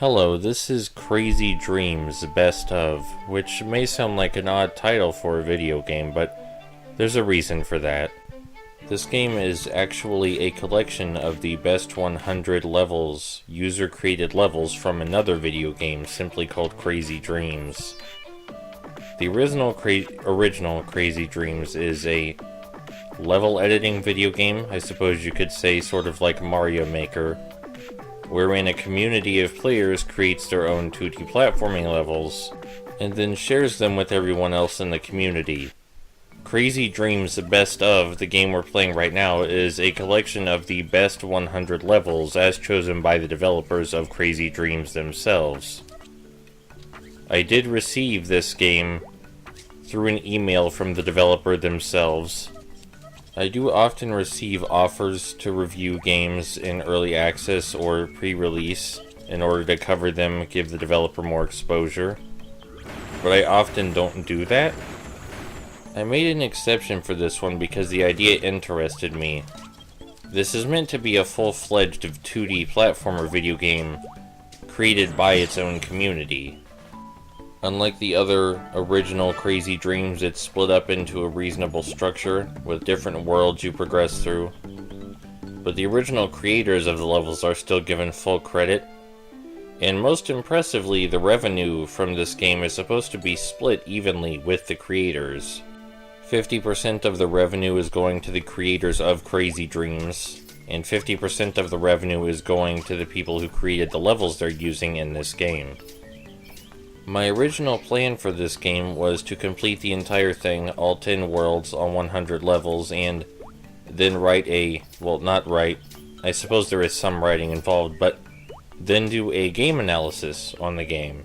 Hello, this is Crazy Dreams Best Of, which may sound like an odd title for a video game, but there's a reason for that. This game is actually a collection of the best 100 levels, user-created levels from another video game simply called Crazy Dreams. The original Crazy Dreams is a level editing video game, I suppose you could say, sort of like Mario Maker, wherein a community of players creates their own 2D platforming levels, and then shares them with everyone else in the community. Crazy Dreams Best Of, the game we're playing right now, is a collection of the best 100 levels as chosen by the developers of Crazy Dreams themselves. I did receive this game through an email from the developer themselves. I do often receive offers to review games in early access or pre-release in order to cover them, give the developer more exposure, but I often don't do that. I made an exception for this one because the idea interested me. This is meant to be a full-fledged 2D platformer video game created by its own community. Unlike the other original Crazy Dreams, it's split up into a reasonable structure with different worlds you progress through. But the original creators of the levels are still given full credit. And most impressively, the revenue from this game is supposed to be split evenly with the creators. 50% of the revenue is going to the creators of Crazy Dreams, and 50% of the revenue is going to the people who created the levels they're using in this game. My original plan for this game was to complete the entire thing, all 10 worlds on 100 levels, and then write I suppose there is some writing involved, but then do a game analysis on the game.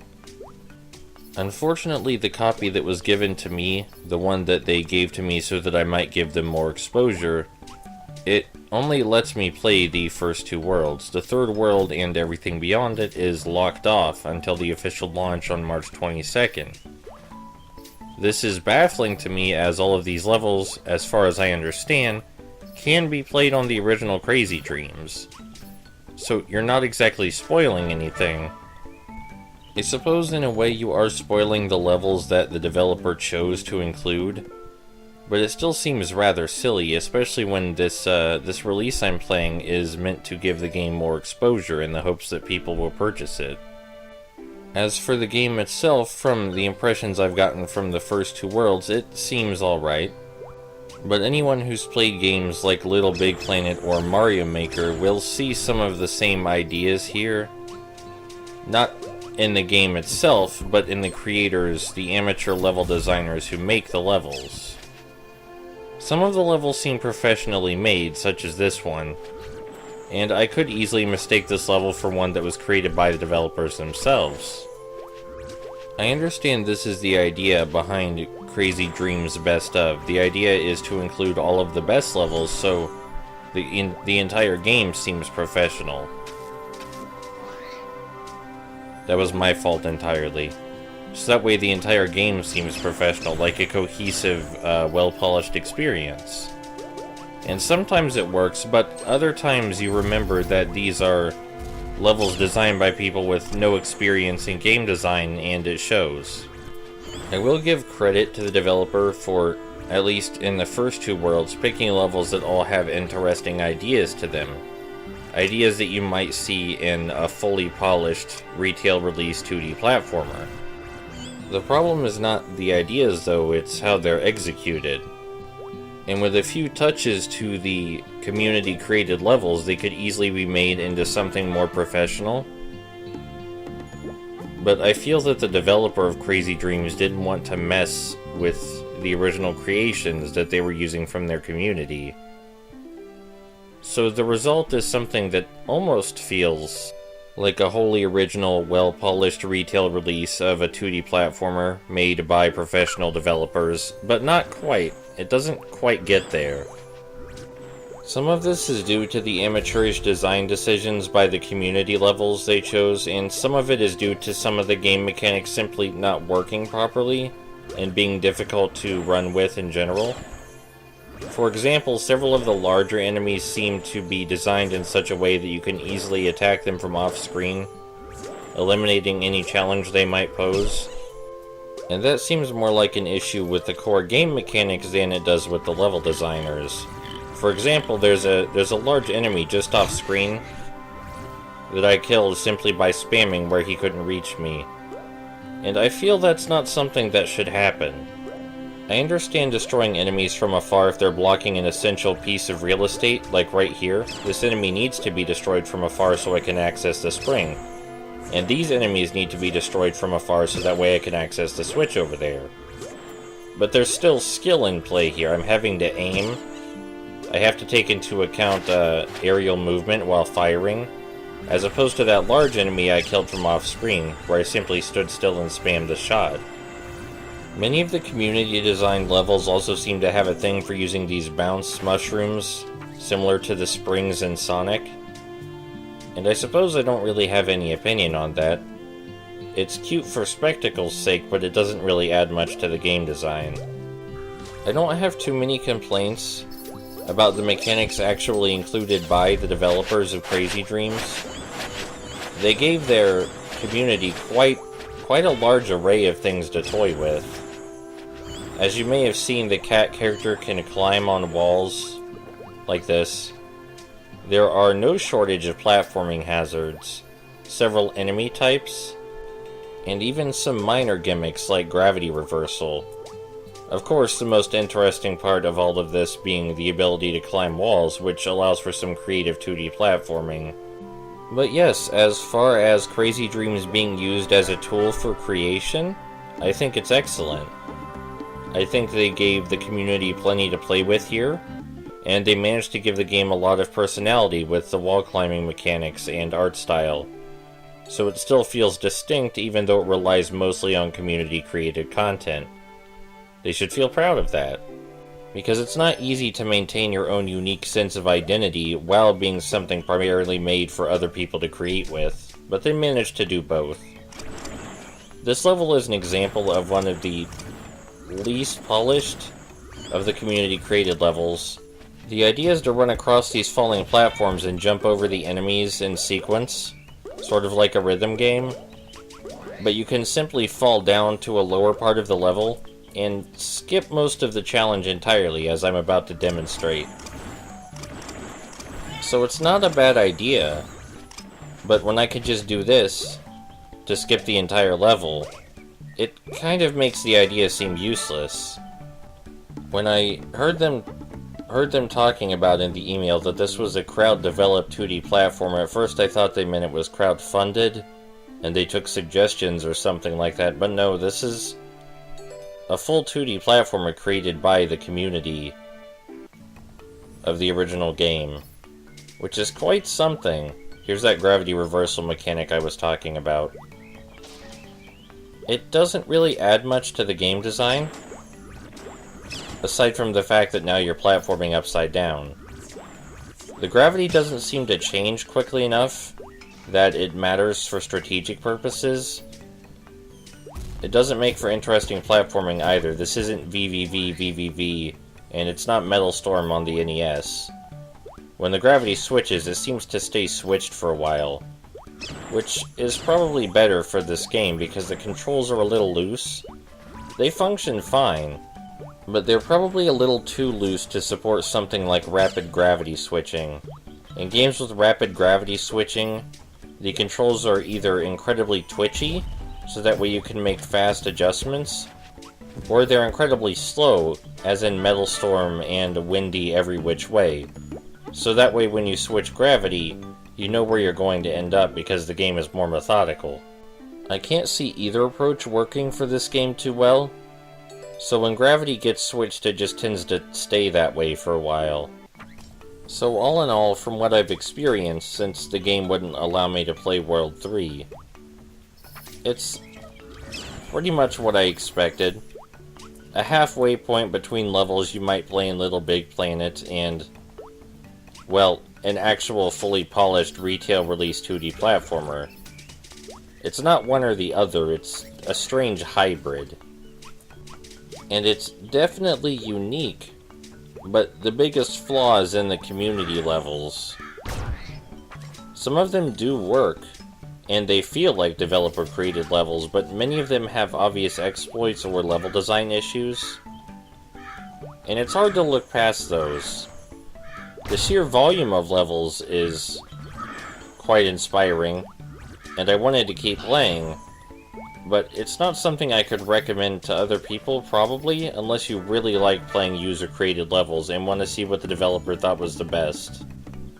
Unfortunately, the copy that was given to me, the one that they gave to me so that I might give them more exposure, it only lets me play the first two worlds. The third world and everything beyond it is locked off until the official launch on March 22nd. This is baffling to me, as all of these levels, as far as I understand, can be played on the original Crazy Dreams. So you're not exactly spoiling anything. I suppose in a way you are spoiling the levels that the developer chose to include, but it still seems rather silly, especially when this release I'm playing is meant to give the game more exposure in the hopes that people will purchase it. As for the game itself, from the impressions I've gotten from the first two worlds, it seems alright. But anyone who's played games like Little Big Planet or Mario Maker will see some of the same ideas here. Not in the game itself, but in the creators, the amateur level designers who make the levels. Some of the levels seem professionally made, such as this one, and I could easily mistake this level for one that was created by the developers themselves. I understand this is the idea behind Crazy Dreams Best Of. The idea is to include all of the best levels, so the entire game seems professional. That was my fault entirely. So that way the entire game seems professional, like a cohesive, well-polished experience. And sometimes it works, but other times you remember that these are levels designed by people with no experience in game design, and it shows. I will give credit to the developer for, at least in the first two worlds, picking levels that all have interesting ideas to them. Ideas that you might see in a fully polished, retail-release 2D platformer. The problem is not the ideas, though, it's how they're executed. And with a few touches to the community-created levels, they could easily be made into something more professional. But I feel that the developer of Crazy Dreams didn't want to mess with the original creations that they were using from their community. So the result is something that almost feels like a wholly original, well-polished retail release of a 2D platformer made by professional developers, but not quite. It doesn't quite get there. Some of this is due to the amateurish design decisions by the community levels they chose, and some of it is due to some of the game mechanics simply not working properly and being difficult to run with in general. For example, several of the larger enemies seem to be designed in such a way that you can easily attack them from off-screen, eliminating any challenge they might pose. And that seems more like an issue with the core game mechanics than it does with the level designers. For example, there's a large enemy just off screen that I killed simply by spamming where he couldn't reach me. And I feel that's not something that should happen. I understand destroying enemies from afar if they're blocking an essential piece of real estate, like right here. This enemy needs to be destroyed from afar so I can access the spring. And these enemies need to be destroyed from afar so that way I can access the switch over there. But there's still skill in play here. I'm having to aim. I have to take into account aerial movement while firing, as opposed to that large enemy I killed from off-screen, where I simply stood still and spammed the shot. Many of the community-designed levels also seem to have a thing for using these bounce mushrooms, similar to the springs in Sonic. And I suppose I don't really have any opinion on that. It's cute for spectacle's sake, but it doesn't really add much to the game design. I don't have too many complaints about the mechanics actually included by the developers of Crazy Dreams. They gave their community quite a large array of things to toy with. As you may have seen, the cat character can climb on walls like this. There are no shortage of platforming hazards, several enemy types, and even some minor gimmicks like gravity reversal. Of course, the most interesting part of all of this being the ability to climb walls, which allows for some creative 2D platforming. But yes, as far as Crazy Dreams being used as a tool for creation, I think it's excellent. I think they gave the community plenty to play with here, and they managed to give the game a lot of personality with the wall climbing mechanics and art style. So it still feels distinct even though it relies mostly on community created content. They should feel proud of that, because it's not easy to maintain your own unique sense of identity while being something primarily made for other people to create with, but they managed to do both. This level is an example of one of the least polished of the community created levels. The idea is to run across these falling platforms and jump over the enemies in sequence, sort of like a rhythm game, but you can simply fall down to a lower part of the level and skip most of the challenge entirely, as I'm about to demonstrate. So it's not a bad idea, but when I could just do this to skip the entire level, it kind of makes the idea seem useless. When I heard them talking about in the email that this was a crowd-developed 2D platformer, at first I thought they meant it was crowd-funded, and they took suggestions or something like that, but no, this is a full 2D platformer created by the community of the original game, which is quite something. Here's that gravity reversal mechanic I was talking about. It doesn't really add much to the game design, aside from the fact that now you're platforming upside down. The gravity doesn't seem to change quickly enough that it matters for strategic purposes. It doesn't make for interesting platforming either. This isn't VVV, and it's not Metal Storm on the NES. When the gravity switches, it seems to stay switched for a while, which is probably better for this game because the controls are a little loose. They function fine, but they're probably a little too loose to support something like rapid gravity switching. In games with rapid gravity switching, the controls are either incredibly twitchy, so that way you can make fast adjustments, or they're incredibly slow, as in Metal Storm and Windy Every Which Way, so that way when you switch gravity, you know where you're going to end up because the game is more methodical. I can't see either approach working for this game too well, so when gravity gets switched it just tends to stay that way for a while. So all in all, from what I've experienced, since the game wouldn't allow me to play World 3, it's pretty much what I expected. A halfway point between levels you might play in Little Big Planet and, well, an actual fully polished retail release 2D platformer. It's not one or the other, it's a strange hybrid. And it's definitely unique, but the biggest flaw is in the community levels. Some of them do work, and they feel like developer-created levels, but many of them have obvious exploits or level design issues. And it's hard to look past those. The sheer volume of levels is quite inspiring, and I wanted to keep playing, but it's not something I could recommend to other people, probably, unless you really like playing user-created levels and want to see what the developer thought was the best.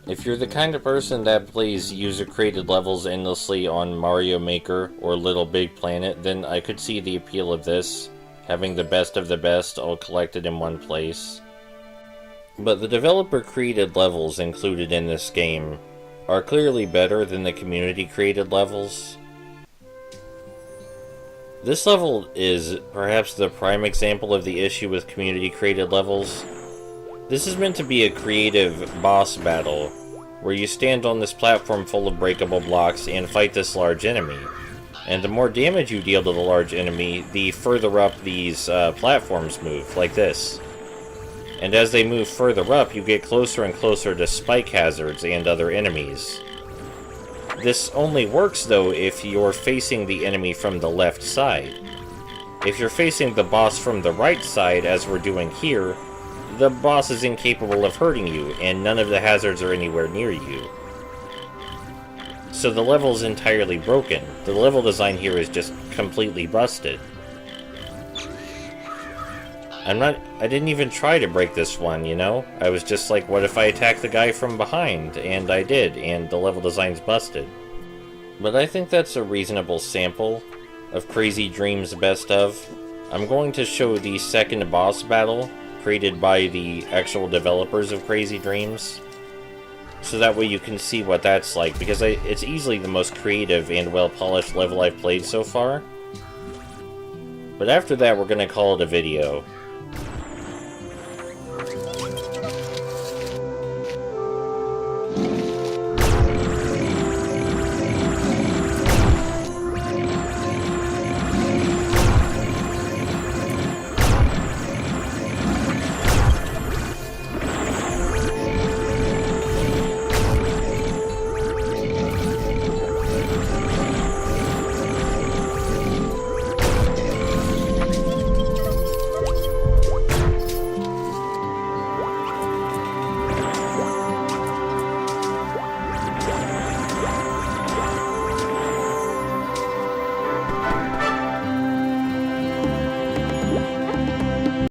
If you're the kind of person that plays user-created levels endlessly on Mario Maker or Little Big Planet, then I could see the appeal of this, having the best of the best all collected in one place. But the developer-created levels included in this game are clearly better than the community-created levels. This level is perhaps the prime example of the issue with community-created levels. This is meant to be a creative boss battle, where you stand on this platform full of breakable blocks and fight this large enemy. And the more damage you deal to the large enemy, the further up these platforms move, like this. And as they move further up, you get closer and closer to spike hazards and other enemies. This only works, though, if you're facing the enemy from the left side. If you're facing the boss from the right side, as we're doing here, the boss is incapable of hurting you, and none of the hazards are anywhere near you. So the level's entirely broken. The level design here is just completely busted. I didn't even try to break this one, you know? I was just like, what if I attack the guy from behind? And I did, and the level design's busted. But I think that's a reasonable sample of Crazy Dreamz Best Of. I'm going to show the second boss battle, created by the actual developers of Crazy Dreamz, so that way you can see what that's like, because it's easily the most creative and well-polished level I've played so far. But after that, we're going to call it a video.